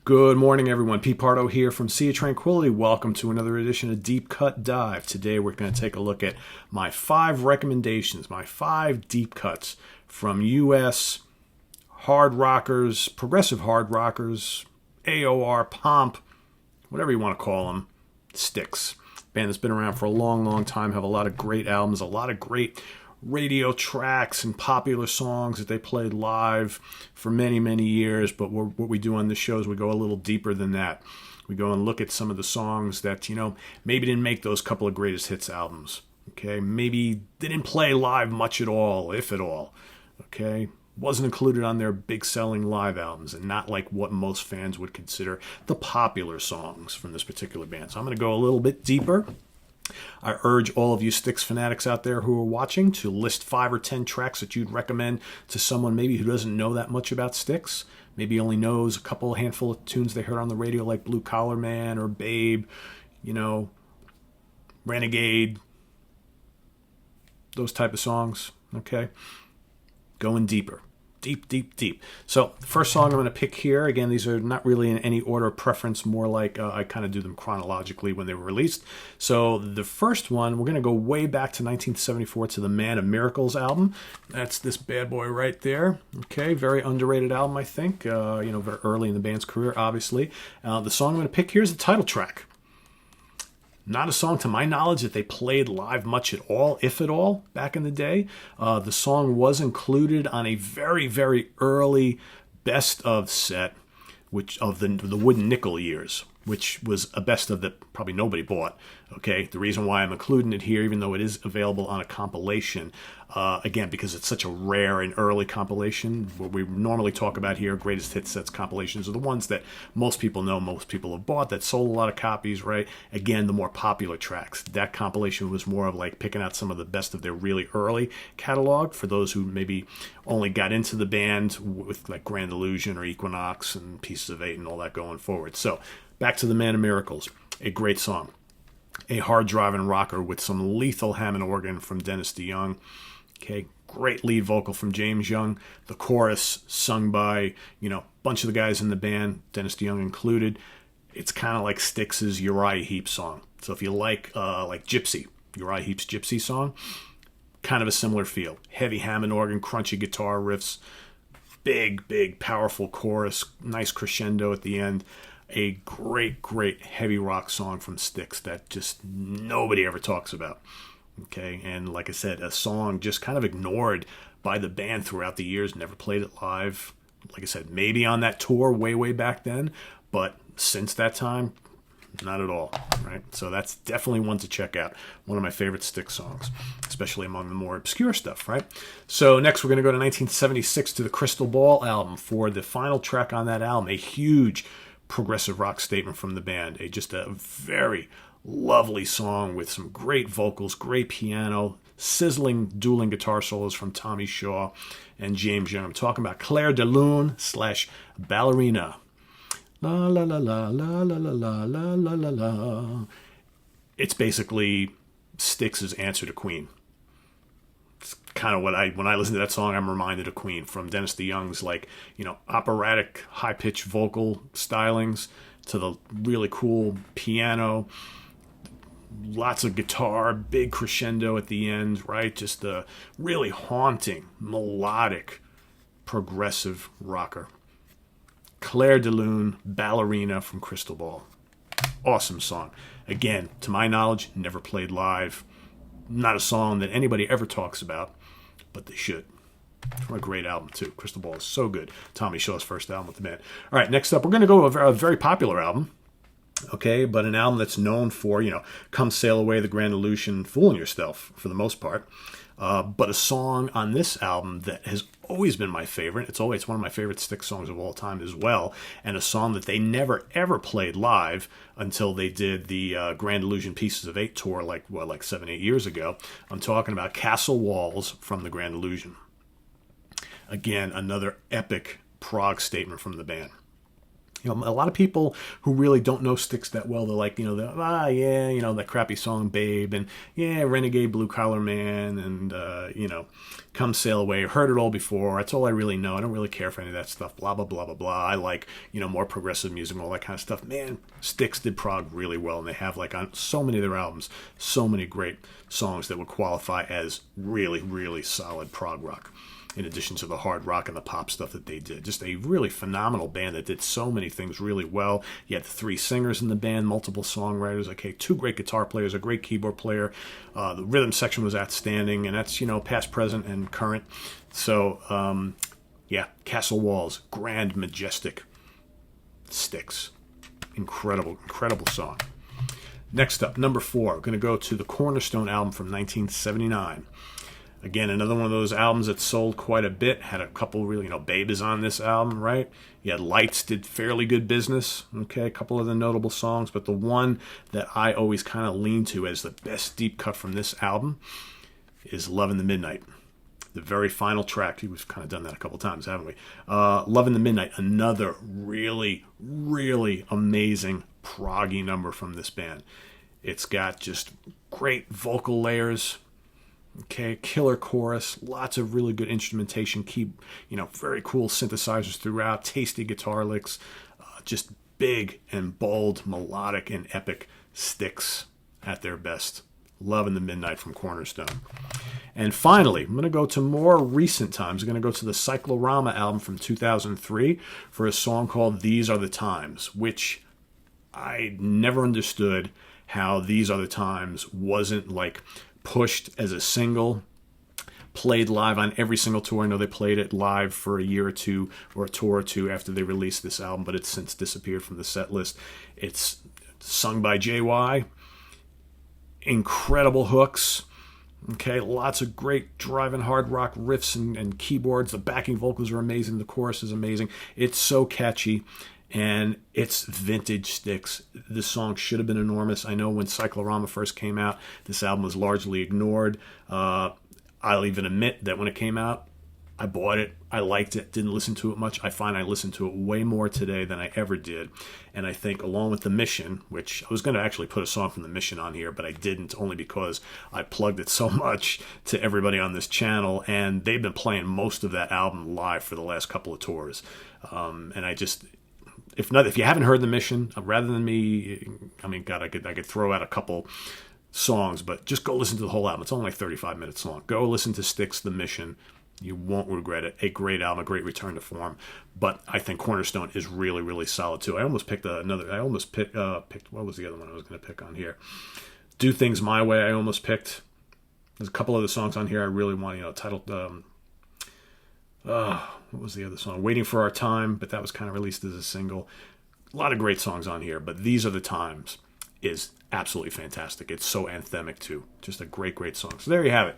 Good morning, everyone. Pete Pardo here from Sea of Tranquility. Welcome to another edition of Deep Cut Dive. Today we're going to take a look at my 5 recommendations, my 5 deep cuts from U.S. hard rockers, progressive hard rockers, AOR, Pomp, whatever you want to call them, Styx. Band that's been around for a long, long time, have a lot of great albums, a lot of great radio tracks and popular songs that they played live for many, many years. But what we do on this show is we go a little deeper than that. We go and look at some of the songs that, maybe didn't make those couple of greatest hits albums. Okay, maybe didn't play live much at all, if at all. Okay, wasn't included on their big selling live albums and not like what most fans would consider the popular songs from this particular band. So I'm going to go a little bit deeper. I urge all of you Styx fanatics out there who are watching to list 5 or 10 tracks that you'd recommend to someone maybe who doesn't know that much about Styx. Maybe only knows a handful of tunes they heard on the radio like Blue Collar Man or Babe, Renegade, those type of songs, okay? Going deeper. Deep. So the first song I'm going to pick here, again, these are not really in any order of preference, more like I kind of do them chronologically when they were released. So the first one, we're going to go way back to 1974 to the Man of Miracles album. That's this bad boy right there. Okay, very underrated album, I think. Very early in the band's career, obviously. The song I'm going to pick here is the title track. Not a song, to my knowledge, that they played live much at all, if at all, back in the day. The song was included on a very, very early best of set, which of the Wooden Nickel years, which was a best of that probably nobody bought. Okay, the reason why I'm including it here, even though it is available on a compilation, again, because it's such a rare and early compilation. What we normally talk about here, greatest hit sets compilations, are the ones that most people know, most people have bought, that sold a lot of copies, right? Again, the more popular tracks. That compilation was more of like picking out some of the best of their really early catalog for those who maybe only got into the band with like Grand Illusion or Equinox and Pieces of Eight and all that going forward. So back to the Man of Miracles, a great song. A hard-driving rocker with some lethal Hammond organ from Dennis DeYoung. Okay, great lead vocal from James Young. The chorus sung by, a bunch of the guys in the band, Dennis DeYoung included. It's kind of like Styx's Uriah Heep song. So if you like Gypsy, Uriah Heep's Gypsy song, kind of a similar feel. Heavy Hammond organ, crunchy guitar riffs, big, powerful chorus, nice crescendo at the end. A great heavy rock song from Styx that just nobody ever talks about. Okay, and like I said, a song just kind of ignored by the band throughout the years, never played it live. Like I said, maybe on that tour way back then, but since that time, not at all, right? So that's definitely one to check out. One of my favorite Styx songs, especially among the more obscure stuff, right? So next we're going to go to 1976 to the Crystal Ball album for the final track on that album, a huge progressive rock statement from the band. Just a very lovely song with some great vocals, great piano, sizzling dueling guitar solos from Tommy Shaw and James Young. I'm talking about Claire de Lune / Ballerina. La la la la la la la la la la la. It's basically Styx's answer to Queen. It's kind of when I listen to that song, I'm reminded of Queen, from Dennis DeYoung's operatic high-pitched vocal stylings to the really cool piano, lots of guitar, big crescendo at the end, right? Just a really haunting, melodic, progressive rocker. Claire de Lune, Ballerina from Crystal Ball. Awesome song. Again, to my knowledge, never played live. Not a song that anybody ever talks about, but they should. From a great album, too. Crystal Ball is so good. Tommy Shaw's first album with the band. All right, next up, we're going to go to a very popular album, okay, but an album that's known for, Come Sail Away, The Grand Illusion, Fooling Yourself, for the most part. But a song on this album that has always been my favorite. It's one of my favorite Styx songs of all time as well, and a song that they never ever played live until they did the Grand Illusion Pieces of Eight tour like 7-8 years ago. I'm talking about Castle Walls from the Grand Illusion. Again, another epic prog statement from the band. You know, a lot of people who really don't know Styx that well, they're like, yeah, that crappy song Babe, and yeah, Renegade Blue Collar Man, and, Come Sail Away. I've heard it all before. That's all I really know. I don't really care for any of that stuff, blah, blah, blah, blah, blah. I like, more progressive music and all that kind of stuff. Man, Styx did prog really well, and they have, like, on so many of their albums, so many great songs that would qualify as really, really solid prog rock, in addition to the hard rock and the pop stuff that they did. Just a really phenomenal band that did so many things really well. You had 3 singers in the band, multiple songwriters, 2 great guitar players, a great keyboard player. The rhythm section was outstanding, and that's, past, present, and current. So, Castle Walls, grand, majestic Styx. Incredible, incredible song. Next up, number 4, we're going to go to the Cornerstone album from 1979. Again, another one of those albums that sold quite a bit. Had a couple really, Babe is on this album, right? You had Lights, did fairly good business. Okay, a couple of the notable songs. But the one that I always kind of lean to as the best deep cut from this album is Love in the Midnight. The very final track. We've kind of done that a couple times, haven't we? Love in the Midnight, another really, really amazing proggy number from this band. It's got just great vocal layers. Okay, killer chorus, lots of really good instrumentation, very cool synthesizers throughout, tasty guitar licks, just big and bold, melodic and epic Styx at their best. Love in the Midnight from Cornerstone. And finally, I'm going to go to more recent times. I'm going to go to the Cyclorama album from 2003 for a song called These Are the Times, which I never understood how These Are the Times wasn't like pushed as a single, played live on every single tour. I know they played it live for a year or two, or a tour or two after they released this album, but it's since disappeared from the set list. It's sung by JY. Incredible hooks. Okay, lots of great driving hard rock riffs and keyboards. The backing vocals are amazing. The chorus is amazing. It's so catchy. And it's vintage Styx. This song should have been enormous. I know when Cyclorama first came out, this album was largely ignored. I'll even admit that when it came out, I bought it. I liked it. Didn't listen to it much. I find I listen to it way more today than I ever did. And I think along with The Mission, which I was going to actually put a song from The Mission on here, but I didn't, only because I plugged it so much to everybody on this channel. And they've been playing most of that album live for the last couple of tours. And I just... If you haven't heard The Mission, rather than me, God, I could throw out a couple songs, but just go listen to the whole album. It's only like 35 minutes long. Go listen to Styx, The Mission. You won't regret it. A great album, a great return to form. But I think Cornerstone is really, really solid too. I almost picked what was the other one I was going to pick on here? Do Things My Way, I almost picked. There's a couple other songs on here I really want, titled... what was the other song? Waiting for Our Time, but that was kind of released as a single. A lot of great songs on here, but These Are the Times is absolutely fantastic. It's so anthemic too. Just a great, great song. So there you have it.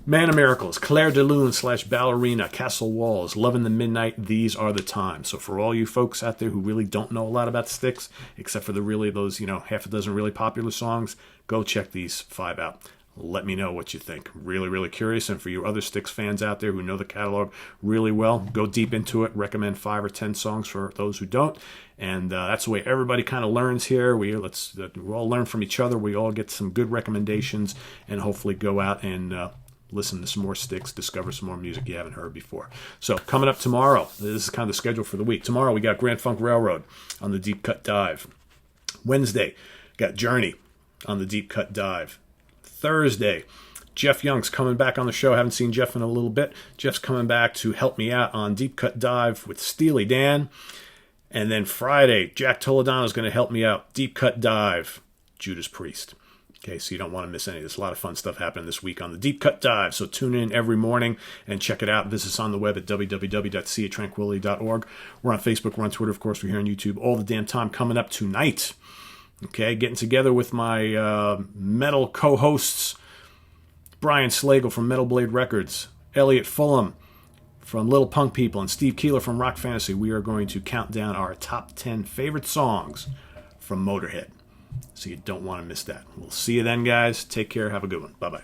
Man of Miracles, Claire de Lune / Ballerina, Castle Walls, Love in the Midnight, These Are the Times. So for all you folks out there who really don't know a lot about Styx, except for those half a dozen really popular songs, go check these 5 out. Let me know what you think. Really, really curious. And for you other Styx fans out there who know the catalog really well, go deep into it. Recommend 5 or 10 songs for those who don't. And that's the way everybody kind of learns here. We all learn from each other. We all get some good recommendations and hopefully go out and listen to some more Styx, discover some more music you haven't heard before. So coming up tomorrow, this is kind of the schedule for the week. Tomorrow we got Grand Funk Railroad on the Deep Cut Dive. Wednesday, got Journey on the Deep Cut Dive. Thursday, Jeff Young's coming back on the show. Haven't seen Jeff in a little bit. Jeff's coming back to help me out on Deep Cut Dive with Steely Dan. And then Friday, Jack Toledano is going to help me out. Deep Cut Dive, Judas Priest. Okay, so you don't want to miss any of this. A lot of fun stuff happening this week on the Deep Cut Dive. So tune in every morning and check it out. Visit us on the web at www.seattranquility.org. We're on Facebook. We're on Twitter. Of course, we're here on YouTube all the damn time. Coming up tonight. Okay, getting together with my metal co-hosts, Brian Slagle from Metal Blade Records, Elliot Fulham from Little Punk People, and Steve Keeler from Rock Fantasy. We are going to count down our top 10 favorite songs from Motorhead. So you don't want to miss that. We'll see you then, guys. Take care. Have a good one. Bye-bye.